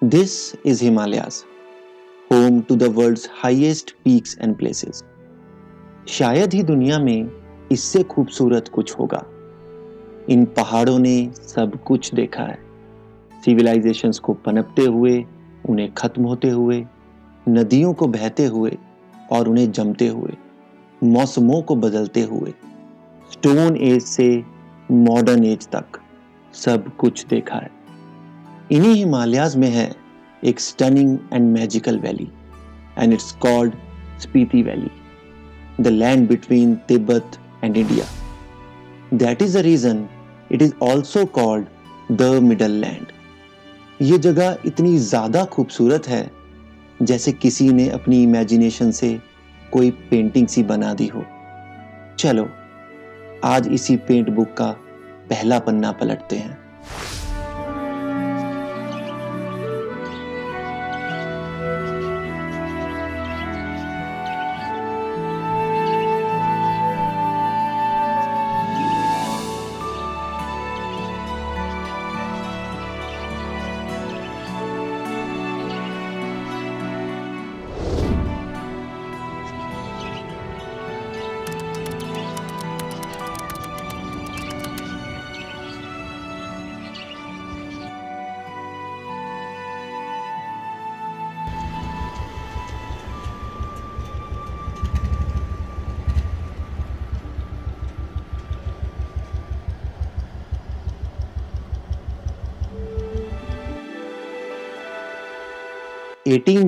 This is Himalayas, home to the world's highest peaks and places. शायद ही दुनिया में इससे खूबसूरत कुछ होगा। इन पहाड़ों ने सब कुछ देखा है, सिविलाइजेशंस को पनपते हुए, उन्हें खत्म होते हुए, नदियों को बहते हुए और उन्हें जमते हुए, मौसमों को बदलते हुए, स्टोन एज से मॉडर्न एज तक सब कुछ देखा है। इन्हीं हिमालयाज में है एक stunning and magical valley, and it's called Spiti valley, the land between Tibet and India. That is the reason it is also called the Middle Land. ये जगह इतनी ज़्यादा खूबसूरत है जैसे किसी ने अपनी इमेजिनेशन से कोई पेंटिंग सी बना दी हो. चलो आज इसी पेंट बुक का पहला पन्ना पलटते हैं.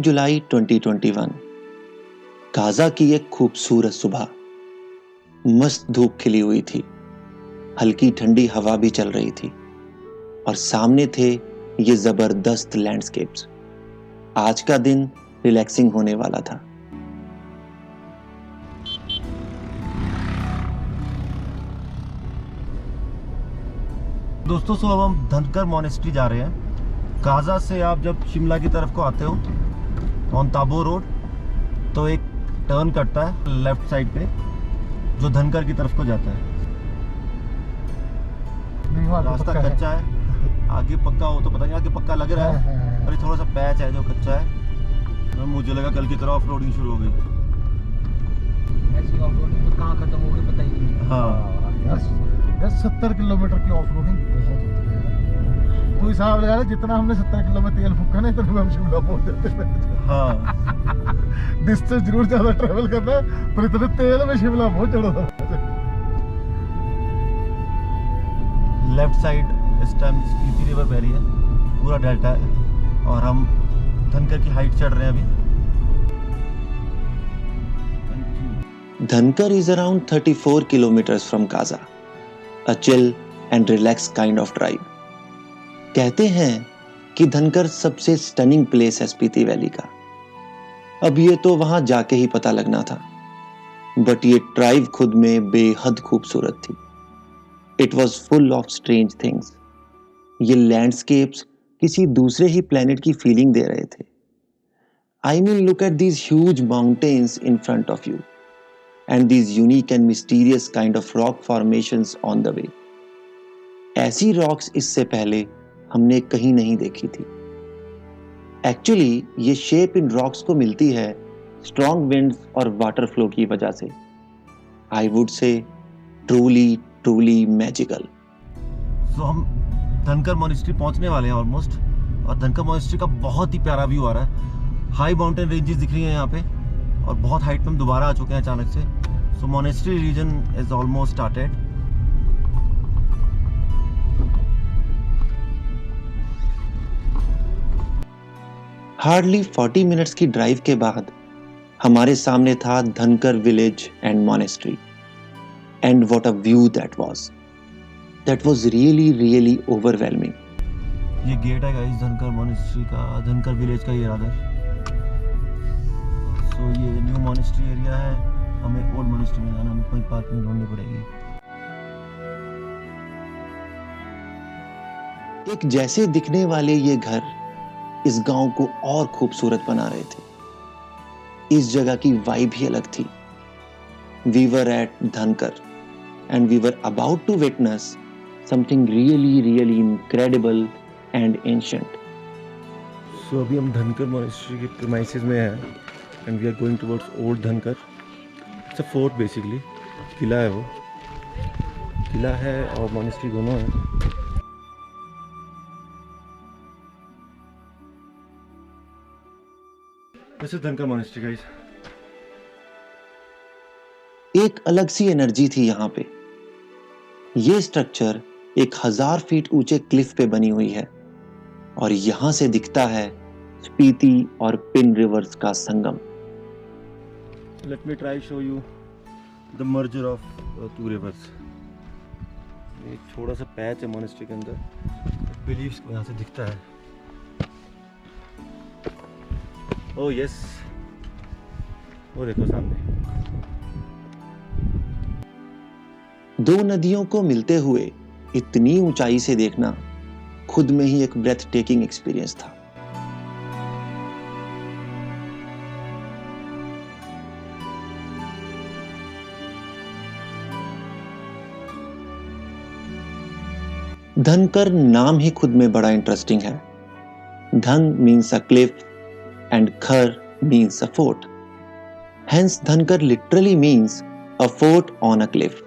जुलाई 2021 काजा की एक खूबसूरत सुबह. मस्त धूप खिली हुई थी, हल्की ठंडी हवा भी चल रही थी और सामने थे ये जबरदस्त लैंडस्केप्स. आज का दिन रिलैक्सिंग होने वाला था. दोस्तों अब हम धनकर मॉनेस्ट्री जा रहे हैं. काजा से आप जब शिमला की तरफ को आते हो ऑन ताबो रोड तो एक टर्न कटता है लेफ्ट साइड पे जो धनकर की तरफ को जाता है. रास्ता कच्चा है, आगे पक्का हो तो पता नहीं. आगे पक्का लग रहा है और ये थोड़ा सा पैच है जो कच्चा है. तो मुझे लगा कल की तरह ऑफ रोडिंग शुरू हो गई. ऐसी ऑफ रोडिंग तो कहाँ खत्म हो गई पता ही नहीं. हाँ 70 किलोमीटर की ऑफ रोडिंग बहुत होती है. तो हिसाब लगा ले जितना हमने 70 किलो में तेल फूका ना इतना हम शिमला पहुंच जाते हैं. हाँ डिस्टेंस जरूर ज्यादा ट्रेवल करना है पर इतने तेल में शिमला पहुंच जाना. लेफ्ट साइड इस टाइम स्पीति रिवर बह रही है, पूरा डेल्टा है और हम धनकर की हाइट चढ़ रहे हैं अभी. Dhankar is around 34 kilometers from Kaza, a chill and relaxed kind of drive. कहते हैं कि धनकर सबसे स्टनिंग प्लेस है स्पीति वैली का. अब ये तो वहां जाके ही पता लगना था, बट ये ड्राइव खुद में बेहद खूबसूरत थी. It was full of strange things. ये लैंडस्केप्स किसी दूसरे ही प्लेनेट की फीलिंग दे रहे थे. I mean look at these huge mountains in front of you and these unique and mysterious kind of rock formations on the way. ऐसी rocks इससे पहले हमने कहीं नहीं देखी थी. एक्चुअली ये शेप इन रॉक्स को मिलती है स्ट्रॉन्ग विंड्स और वाटर फ्लो की वजह से. I would say truly magical. So हम धनकर मॉनेस्ट्री पहुंचने वाले हैं ऑलमोस्ट. और धनकर मॉनेस्ट्री का बहुत ही प्यारा व्यू आ रहा है. हाई माउंटेन रेंजेस दिख रही हैं यहाँ पे और बहुत हाइट में हम दोबारा आ चुके हैं अचानक से. So monastery region is almost started. Hardly 40 minutes की ड्राइव के बाद हमारे सामने था Dhankar village and monastery. And what a view that was really overwhelming. ये गेट है गाइस धनकर मॉनेस्ट्री का, धनकर विलेज का. ये रादर तो ये न्यू मॉनेस्ट्री एरिया है. हमें ओल्ड मॉनेस्ट्री में जाना, हमें कोई पार्किंग ढूंढनी पड़ेगी. एक जैसे दिखने वाले ये घर इस गांव को और खूबसूरत बना रहे थे. इस जगह की वाइब ही अलग थी. We were at Dhankar and we were about to witness something really incredible and ancient. So अभी हम धनकर मॉनेस्ट्री के प्रीमाइसेस में हैं and we are going towards old Dhankar. It's a fort basically, किला है वो, किला है और मॉनेस्ट्री दोनों है। This is Dhankar monastery guys. एक अलग सी एनर्जी थी यहाँ पे। ये स्ट्रक्चर 1000 फीट ऊंचे क्लिफ पे बनी हुई है और यहां से दिखता है स्पीति और पिन रिवर्स का संगम। Let me try show you the merger of two rivers. एक छोटा सा पैच है मॉनेस्ट्री के अंदर, बिलीव्स को यहाँ से दिखता है। ओह यस, वो देखो सामने। दो नदियों को मिलते हुए इतनी ऊंचाई से देखना खुद में ही एक ब्रेथ टेकिंग एक्सपीरियंस था। धनकर नाम ही खुद में बड़ा इंटरेस्टिंग है। धन मीन्स अ क्लिफ एंड खर मीन्स अ फोर्ट। हेंस धनकर literally means a fort on a cliff.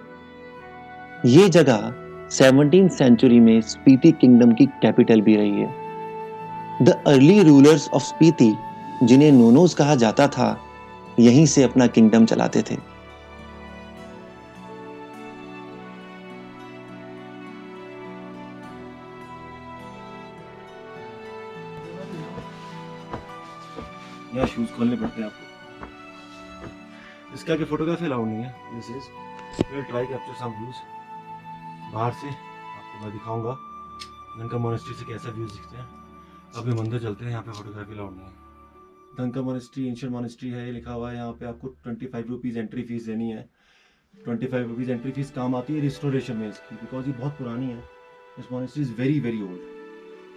ये जगह 17th सेंचुरी में स्पीति किंगडम की कैपिटल भी रही है। The early rulers of Spiti, जिन्हें नोनोस कहा जाता था, यहीं से अपना किंगडम चलाते थे। यहाँ शूज खोलने पड़ते हैं आपको। इसके आगे फोटोग्राफी अलाउड नहीं है। This is will try capture some views बाहर से, आपको मैं दिखाऊंगा धनकर मॉनेस्ट्री से कैसा व्यूज दिखते हैं। अभी हम अंदर चलते हैं, यहाँ पे फोटोग्राफी अलाउड नहीं है। धनकर मॉनेस्ट्री एंशिएंट मॉनेस्ट्री है, ये लिखा हुआ है यहाँ पे। आपको 25 रुपीज़ एंट्री फीस देनी है। 25 रुपीज़ एंट्री फीस काम आती है रिस्टोरेशन में इसकी, बिकॉज ये बहुत पुरानी है। This monastery is very very old,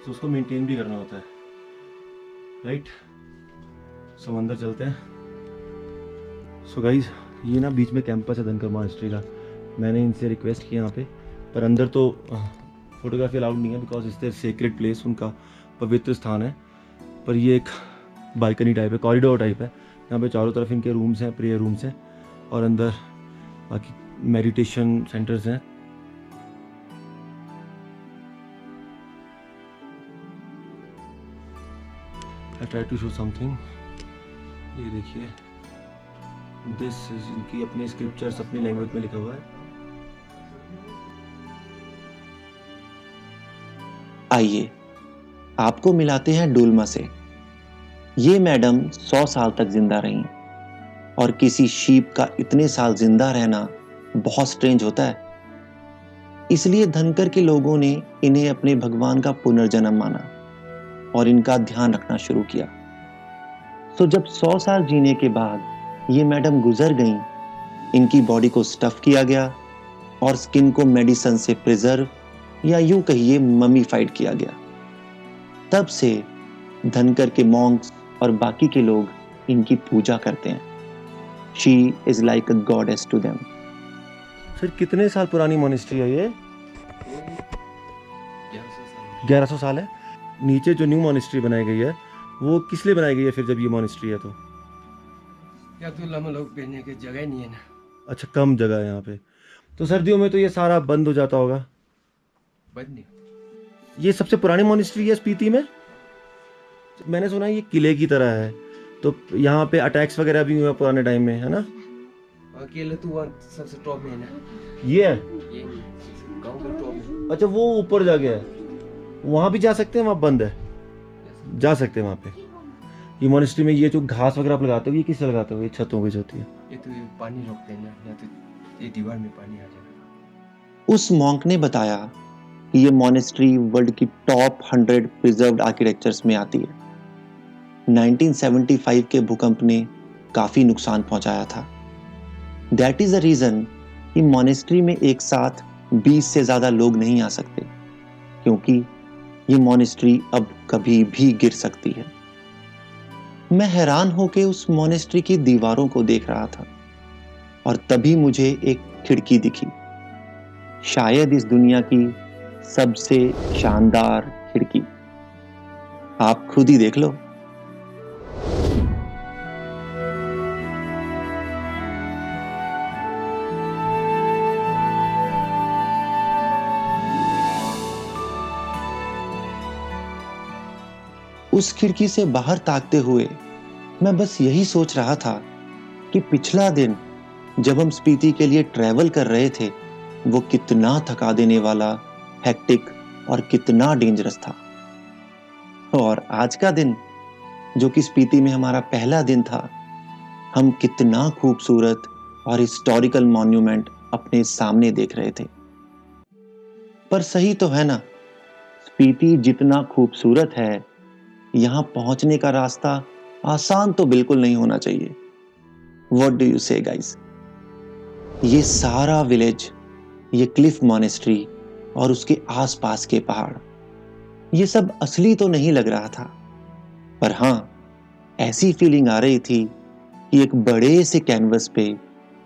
so उसको मेंटेन भी करना होता है, राइट। सो अंदर चलते हैं। सो गाइज, ये ना बीच में कैंपस है धनकर मॉनेस्ट्री का। मैंने इनसे रिक्वेस्ट किया यहाँ पे, पर अंदर तो फोटोग्राफी अलाउड नहीं है, बिकॉज इस देयर सेक्रेड प्लेस, उनका पवित्र स्थान है। पर ये एक बालकनी टाइप है, कॉरिडोर टाइप है। यहाँ पे चारों तरफ इनके रूम्स हैं, प्रेयर रूम्स हैं, और अंदर बाकी मेडिटेशन सेंटर्स हैं। I try to show something. ये देखिए, दिस इज इनकी अपनी स्क्रिप्चर्स अपनी लैंग्वेज में लिखा हुआ है। आइए आपको मिलाते हैं डुल्मा से। ये मैडम 100 साल तक जिंदा रहीं, और किसी शीप का इतने साल जिंदा रहना बहुत स्ट्रेंज होता है। इसलिए धनकर के लोगों ने इन्हें अपने भगवान का पुनर्जन्म माना और इनका ध्यान रखना शुरू किया। तो जब 100 साल जीने के बाद ये मैडम गुजर गईं, इनकी बॉडी को स्टफ किया गया और स्किन को मेडिसिन से प्रिजर्व या यूं कहिए ममीफाइड किया गया। तब से धनकर के मॉन्क्स और बाकी के लोग इनकी पूजा करते हैं। She is like a goddess to them. Sir कितने साल पुरानी मॉनेस्ट्री है ये? 1100 साल है। नीचे जो न्यू मॉनेस्ट्री बनाई गई है वो किस लिए बनाई गई है फिर, जब ये मॉनेस्ट्री है तो? या तो लम लोग पहनने की जगह नहीं है ना। अच्छा, कम जगह है यहाँ पे, तो सर्दियों में तो ये सारा बंद हो जाता होगा। बंद नहीं। ये सबसे पुरानी मॉनेस्ट्री है स्पीति में। मैंने सुना है ये किले की तरह है, तो यहाँ पे अटैक्स वगैरह भी हुए पुराने टाइम में, है ना? अकेले तो वहाँ सबसे टॉप में है ना, ये है। ये गांव का टॉप में। अच्छा, वो ऊपर जा गया है, वहाँ भी जा सकते हैं? वहाँ बंद है, जा सकते हैं वहाँ पे। ये मॉनेस्ट्री में ये जो घास वगैरह आप लगाते हो, ये किससे लगाते हो? ये छतों पे जो होती है। ये तो ये पानी रोकते हैं ना, या तो ये दीवार में पानी आ जाएगा। उस मॉन्क ने बताया कि ये मॉनेस्ट्री वर्ल्ड की टॉप 100 प्रिजर्व्ड आर्किटेक्चर्स में आती है। 1975 के भूकंप ने काफी नुकसान पहुंचाया था। दैट इज द रीजन कि मॉनेस्ट्री में एक साथ 20 से ज्यादा लोग नहीं आ सकते, क्योंकि ये मॉनेस्ट्री अब कभी भी गिर सकती है। मैं हैरान होकर उस मॉनेस्ट्री की दीवारों को देख रहा था और तभी मुझे एक खिड़की दिखी, शायद इस दुनिया की सबसे शानदार खिड़की। आप खुद ही देख लो। उस खिड़की से बाहर ताकते हुए मैं बस यही सोच रहा था कि पिछला दिन जब हम स्पीति के लिए ट्रैवल कर रहे थे वो कितना थका देने वाला, हेक्टिक और कितना डेंजरस था। और आज का दिन जो कि स्पीति में हमारा पहला दिन था, हम कितना खूबसूरत और हिस्टोरिकल मॉन्यूमेंट अपने सामने देख रहे थे। पर सही तो है ना, स्पीति जितना खूबसूरत है, यहां पहुंचने का रास्ता आसान तो बिल्कुल नहीं होना चाहिए। What do you say guys? ये सारा विलेज, ये क्लिफ मॉनेस्ट्री और उसके आसपास के पहाड़, ये सब असली तो नहीं लग रहा था, पर हां, ऐसी फीलिंग आ रही थी कि एक बड़े से कैनवस पे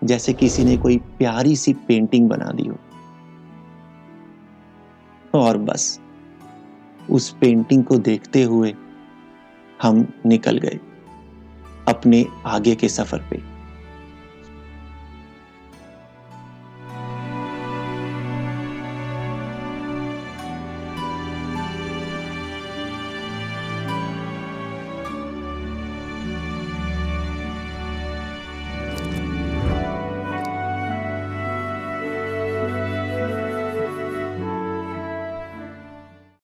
जैसे किसी ने कोई प्यारी सी पेंटिंग बना दी हो। और बस उस पेंटिंग को देखते हुए हम निकल गए अपने आगे के सफर पे।